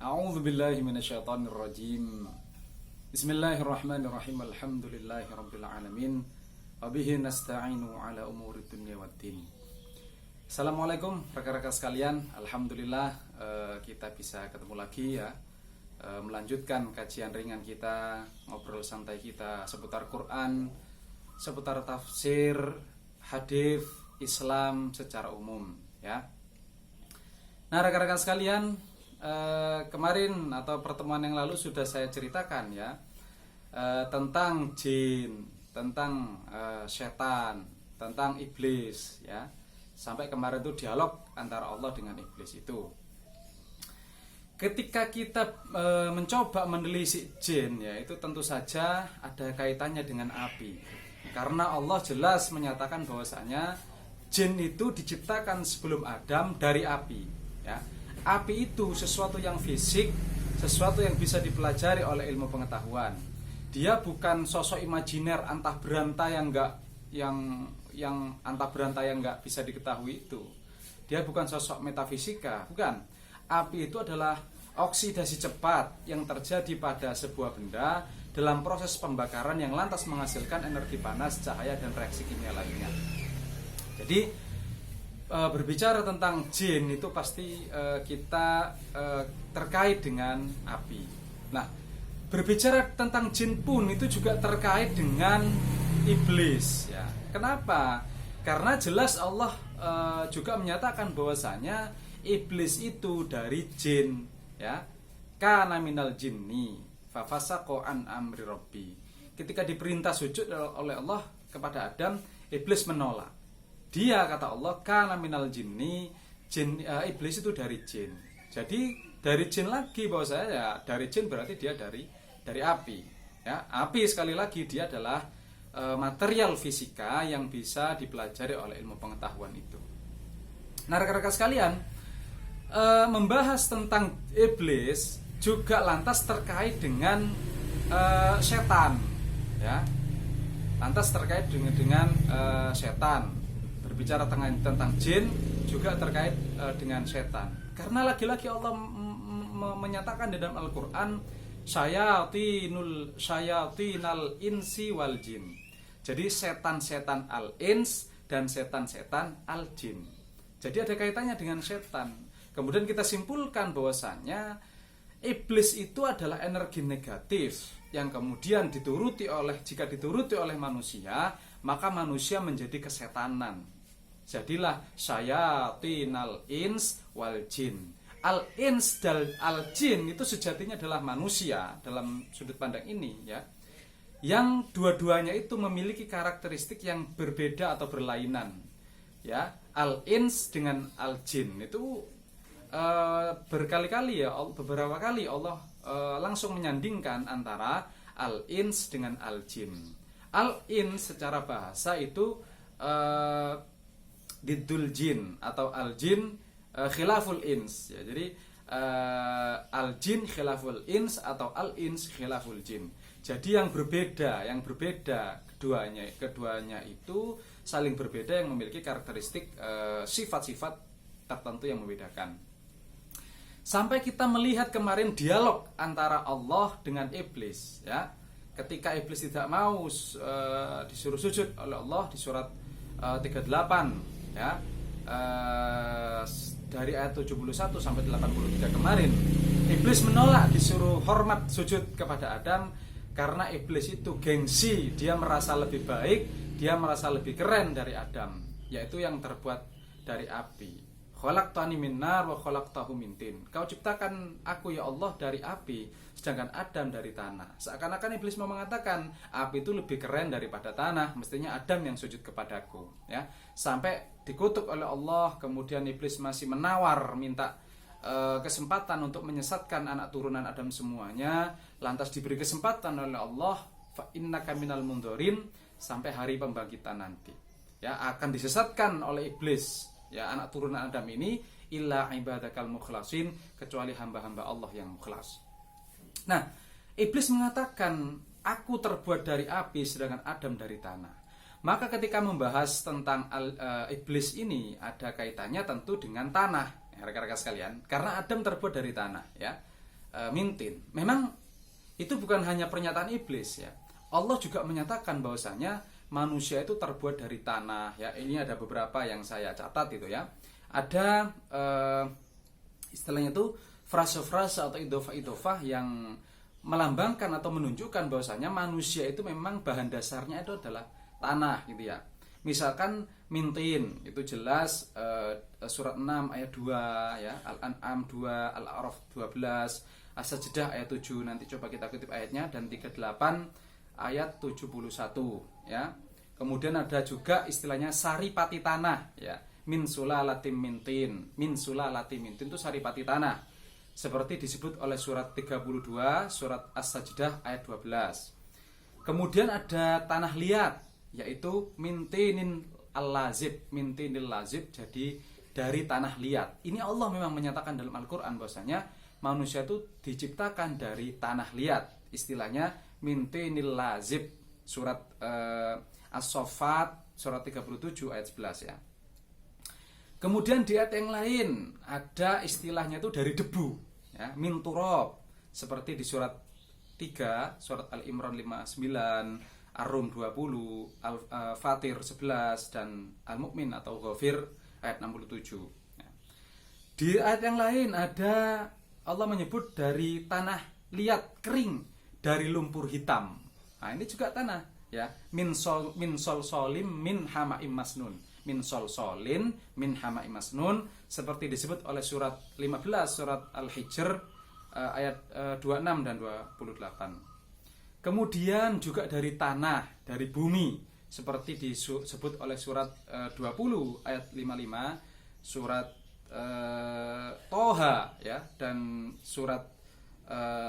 A'udzu billahi minasyaitonir rajim. Bismillahirrahmanirrahim. Alhamdulillahirabbil alamin. Wa bihi nasta'inu ala umurid dunya waddin. Assalamualaikum rekan-rekan sekalian. Alhamdulillah kita bisa ketemu lagi ya. Melanjutkan kajian ringan kita, ngobrol santai kita seputar Quran, seputar tafsir, hadis, Islam secara umum ya. Nah, rekan-rekan sekalian, kemarin atau pertemuan yang lalu sudah saya ceritakan ya tentang jin, tentang setan, tentang iblis ya. Sampai kemarin itu dialog antara Allah dengan iblis itu. Ketika kita mencoba menelisik jin ya, itu tentu saja ada kaitannya dengan api. Karena Allah jelas menyatakan bahwasanya jin itu diciptakan sebelum Adam dari api ya. Api itu sesuatu yang fisik, sesuatu yang bisa dipelajari oleh ilmu pengetahuan. Dia bukan sosok imajiner antah berantah yang antah berantah yang nggak bisa diketahui itu. Dia bukan sosok metafisika, bukan. Api itu adalah oksidasi cepat yang terjadi pada sebuah benda dalam proses pembakaran yang lantas menghasilkan energi panas, cahaya, dan reaksi kimia lainnya. Jadi berbicara tentang jin itu pasti kita terkait dengan api. Nah, berbicara tentang jin pun itu juga terkait dengan iblis ya. Kenapa? Karena jelas Allah juga menyatakan bahwasanya iblis itu dari jin ya. Kana minal jinni fa fasaqa an amri rabbi. Ketika diperintah sujud oleh Allah kepada Adam, iblis menolak. Dia kata Allah kana minal jinni, iblis itu dari jin. Jadi dari jin lagi bahwa saya ya dari jin berarti dia dari api. Ya, api sekali lagi dia adalah material fisika yang bisa dipelajari oleh ilmu pengetahuan itu. Nah, rekan-rekan sekalian, membahas tentang iblis juga lantas terkait dengan setan. Ya, lantas terkait dengan setan. Berbicara tentang jin juga terkait dengan setan. Karena lagi-lagi Allah menyatakan di dalam Al-Qur'an syayatinal insi wal jin. Jadi setan-setan al-ins dan setan-setan al-jin. Jadi ada kaitannya dengan setan. Kemudian kita simpulkan bahwasanya iblis itu adalah energi negatif yang kemudian jika dituruti oleh manusia, maka manusia menjadi kesetanan. Jadilah syayatinal ins wal jin. Al-ins dan al-jin itu sejatinya adalah manusia dalam sudut pandang ini ya. Yang dua-duanya itu memiliki karakteristik yang berbeda atau berlainan. Ya, al-ins dengan al-jin itu berkali-kali ya, beberapa kali Allah langsung menyandingkan antara al-ins dengan al-jin. Al-ins secara bahasa itu diddul jin atau al-jin khilaful ins ya. Jadi al-jin khilaful ins atau al-ins khilaful jin. Jadi yang berbeda keduanya itu saling berbeda yang memiliki karakteristik sifat-sifat tertentu yang membedakan. Sampai kita melihat kemarin dialog antara Allah dengan iblis ya. Ketika iblis tidak mau disuruh sujud oleh Allah di surat 38 ya, dari ayat 71 sampai 83 kemarin, iblis menolak disuruh hormat sujud kepada Adam karena iblis itu gengsi, dia merasa lebih baik, dia merasa lebih keren dari Adam, yaitu yang terbuat dari api. Khalaqtani min nar wa khalaqtahu min tin. Kau ciptakan aku ya Allah dari api, sedangkan Adam dari tanah. Seakan-akan iblis mau mengatakan api itu lebih keren daripada tanah, mestinya Adam yang sujud kepadaku ya. Sampai dikutuk oleh Allah, kemudian iblis masih menawar minta kesempatan untuk menyesatkan anak turunan Adam semuanya. Lantas diberi kesempatan oleh Allah, fa innaka minal mundorin, sampai hari pembangkitan nanti ya, akan disesatkan oleh iblis ya, anak turunan Adam ini, illa ibadakal mukhlasin, kecuali hamba-hamba Allah yang mukhlas. Nah, iblis mengatakan aku terbuat dari api sedangkan Adam dari tanah. Maka ketika membahas tentang iblis ini ada kaitannya tentu dengan tanah ya, rekan-rekan sekalian, karena Adam terbuat dari tanah ya. mintin. Memang itu bukan hanya pernyataan iblis ya. Allah juga menyatakan bahwasanya manusia itu terbuat dari tanah ya. Ini ada beberapa yang saya catat itu ya. Ada istilahnya itu frase-frase atau idhofah-idhofah yang melambangkan atau menunjukkan bahwasanya manusia itu memang bahan dasarnya itu adalah tanah gitu ya. Misalkan mintin itu jelas surat 6 ayat 2 ya, Al-An'am 2, Al-A'raf 12, As-Sajdah ayat 7, nanti coba kita kutip ayatnya, dan 38 ayat 71 ya. Kemudian ada juga istilahnya saripati tanah ya. Min sulalatim mintin. Min sulalatim mintin itu saripati tanah. Seperti disebut oleh surat 32, surat As-Sajdah ayat 12. Kemudian ada tanah liat, yaitu mintinin al-lazib, mintinil lazib, jadi dari tanah liat. Ini Allah memang menyatakan dalam Al-Qur'an bahwasanya manusia itu diciptakan dari tanah liat. Istilahnya mintinil lazib, surat As-Saffat surat 37 ayat 11 ya. Kemudian di ayat yang lain ada istilahnya itu dari debu ya, min turab, seperti di surat 3, surat Al-Imran 59, Ar-Rum 20, Al-Fatir 11, dan Al-Mu'min atau Ghafir ayat 67 ya. Di ayat yang lain ada Allah menyebut dari tanah liat kering, dari lumpur hitam. Nah, ini juga tanah ya, min sol solim min hamaim masnun. Min sol solin min hamaim masnun, seperti disebut oleh surat 15 surat Al-Hijr ayat 26 dan 28. Kemudian juga dari tanah, dari bumi, seperti disebut oleh surat 20 ayat 55, surat Toha ya, dan surat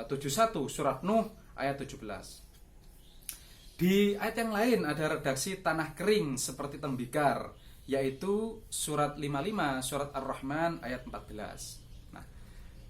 71 surat Nuh ayat 17. Di ayat yang lain ada redaksi tanah kering seperti tembikar, yaitu surat 55 surat Ar-Rahman ayat 14. Nah,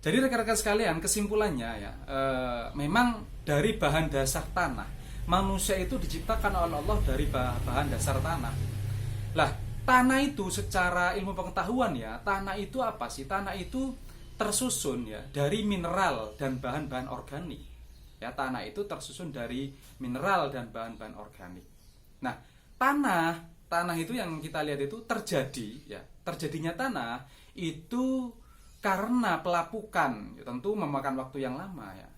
jadi rekan-rekan sekalian, kesimpulannya ya, memang dari bahan dasar tanah, manusia itu diciptakan oleh Allah dari bahan dasar tanah. Lah, tanah itu secara ilmu pengetahuan ya, tanah itu apa sih? Tanah itu tersusun ya dari mineral dan bahan-bahan organik. Ya, tanah itu tersusun dari mineral dan bahan-bahan organik. Nah, tanah itu yang kita lihat itu terjadi ya, terjadinya tanah itu karena pelapukan ya, tentu memakan waktu yang lama ya,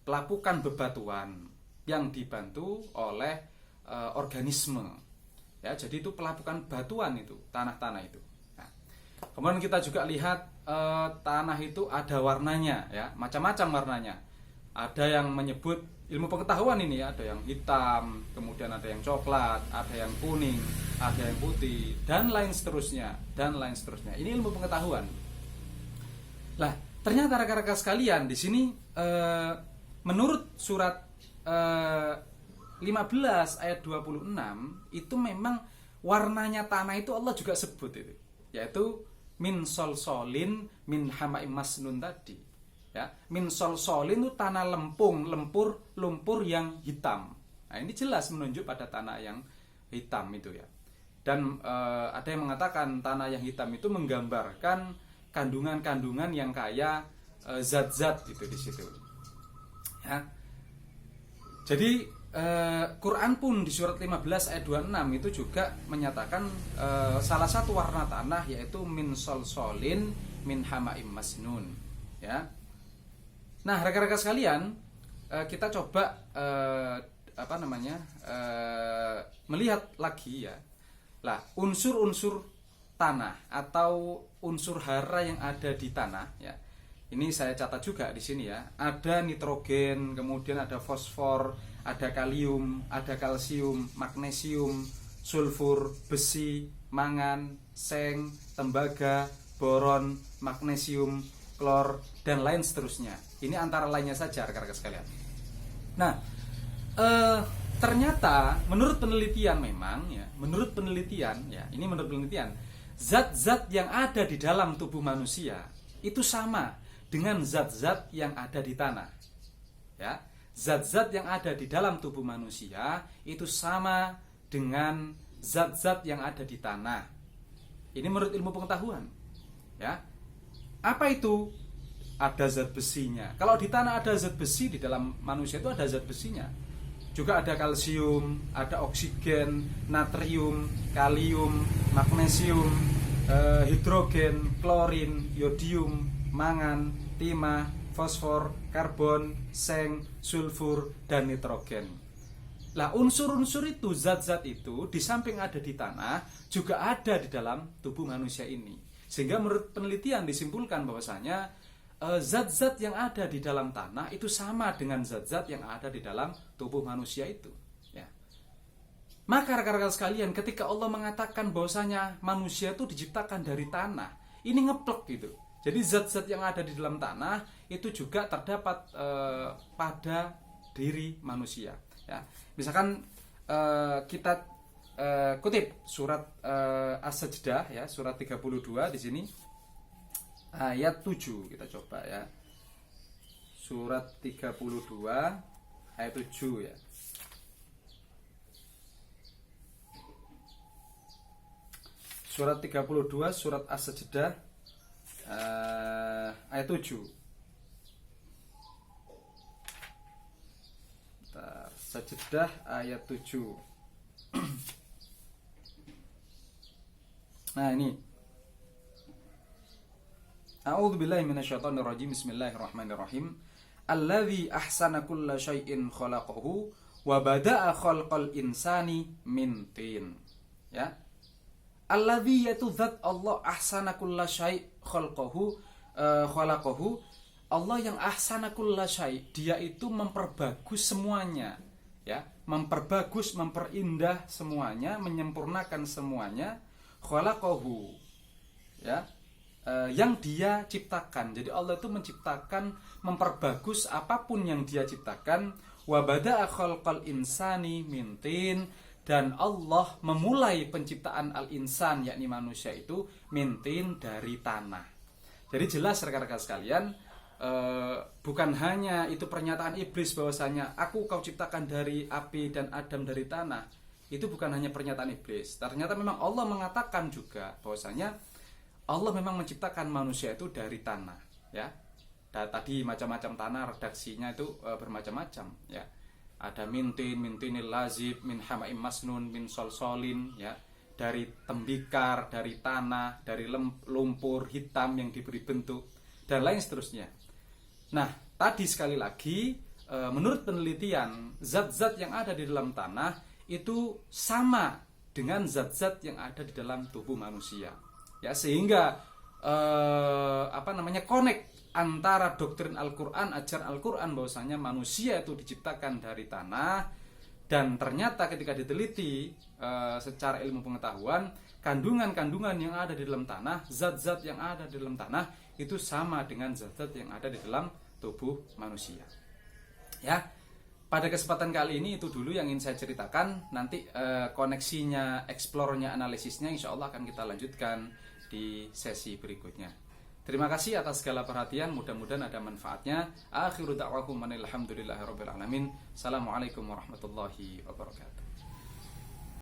pelapukan bebatuan yang dibantu oleh organisme ya, jadi itu pelapukan batuan itu, tanah-tanah itu. Nah, kemudian kita juga lihat tanah itu ada warnanya ya, macam-macam warnanya. Ada yang menyebut ilmu pengetahuan ini, ada yang hitam, kemudian ada yang coklat, ada yang kuning, ada yang putih, dan lain seterusnya, dan lain seterusnya. Ini ilmu pengetahuan. Lah, ternyata rekan-rekan sekalian di sini menurut surat 15 ayat 26 itu memang warnanya tanah itu Allah juga sebut itu, yaitu min solsolin min hamaim masnun tadi. Ya, min solsolin itu tanah lumpur yang hitam. Nah, ini jelas menunjuk pada tanah yang hitam itu ya. Dan ada yang mengatakan tanah yang hitam itu menggambarkan kandungan-kandungan yang kaya zat-zat itu di situ. Ya. Jadi Quran pun di surat 15 ayat 26 itu juga menyatakan salah satu warna tanah yaitu min solsolin min hamaim masnun. Ya. Nah, rekan-rekan sekalian, kita coba melihat lagi ya. Lah, unsur-unsur tanah atau unsur hara yang ada di tanah ya. Ini saya catat juga di sini ya. Ada nitrogen, kemudian ada fosfor, ada kalium, ada kalsium, magnesium, sulfur, besi, mangan, seng, tembaga, boron, magnesium, klor, dan lain seterusnya. Ini antara lainnya saja rekan-rekan sekalian. Nah, ternyata menurut penelitian memang ya, menurut penelitian, zat-zat yang ada di dalam tubuh manusia itu sama dengan zat-zat yang ada di tanah. Ya, zat-zat yang ada di dalam tubuh manusia itu sama dengan zat-zat yang ada di tanah. Ini menurut ilmu pengetahuan. Ya. Apa itu? ada zat besinya. Kalau di tanah ada zat besi, di dalam manusia itu ada zat besinya. Juga ada kalsium, ada oksigen, natrium, kalium, magnesium, hidrogen, klorin, yodium, mangan, timah, fosfor, karbon, seng, sulfur, dan nitrogen. Lah unsur-unsur itu, zat-zat itu di samping ada di tanah juga ada di dalam tubuh manusia ini. Sehingga menurut penelitian disimpulkan bahwasanya zat-zat yang ada di dalam tanah itu sama dengan zat-zat yang ada di dalam tubuh manusia itu. Ya. Maka rekan-rekan sekalian, ketika Allah mengatakan bahwasanya manusia itu diciptakan dari tanah, ini ngeplek gitu. Jadi zat-zat yang ada di dalam tanah itu juga terdapat pada diri manusia. Ya. Misalkan kita kutip surat As-Sajdah ya, surat 32 di sini ayat 7 kita coba ya. Surat 32 ayat 7 ya. Surat 32 surat As-Sajdah ayat 7. Sajdah ayat 7. Nah ini, A'udzubillahi minasyaitonirrajim. Bismillahirrahmanirrahim. Allazi ahsana kulla syai'in khalaqahu wa bada'a khalqal insani min tin. Ya. Allazi yaitu zat Allah ahsana kulla syai' khalaqahu Allah yang ahsana kulla syai', dia itu memperbagus semuanya. Ya, memperbagus, memperindah semuanya, menyempurnakan semuanya. Khalaqahu, ya, yang dia ciptakan. Jadi Allah itu menciptakan, memperbagus apapun yang dia ciptakan. Wa bada'a khalqal insani min tin, dan Allah memulai penciptaan al-insan, yakni manusia itu min tin, dari tanah. Jadi jelas rekan-rekan sekalian, bukan hanya itu pernyataan iblis bahwasanya aku kau ciptakan dari api dan Adam dari tanah. Itu bukan hanya pernyataan iblis. Ternyata memang Allah mengatakan juga bahwasanya Allah memang menciptakan manusia itu dari tanah, ya. Dan tadi macam-macam tanah, redaksinya itu bermacam-macam, ya. Ada mintin, mintinil lazib, min hamaim masnun, min solsolin, ya. Dari tembikar, dari tanah, dari lumpur hitam yang diberi bentuk, dan lain seterusnya. Nah, tadi sekali lagi, menurut penelitian, zat-zat yang ada di dalam tanah itu sama dengan zat-zat yang ada di dalam tubuh manusia. Ya, sehingga connect antara doktrin Al-Qur'an, ajaran Al-Qur'an bahwasanya manusia itu diciptakan dari tanah, dan ternyata ketika diteliti secara ilmu pengetahuan, kandungan-kandungan yang ada di dalam tanah, zat-zat yang ada di dalam tanah itu sama dengan zat-zat yang ada di dalam tubuh manusia. Ya, pada kesempatan kali ini itu dulu yang ingin saya ceritakan. Nanti koneksinya, eksplornya, analisisnya insya Allah akan kita lanjutkan di sesi berikutnya. Terima kasih atas segala perhatian, mudah-mudahan ada manfaatnya. Akhiru da'wakum alhamdulillahirabbil alamin. Assalamualaikum warahmatullahi wabarakatuh.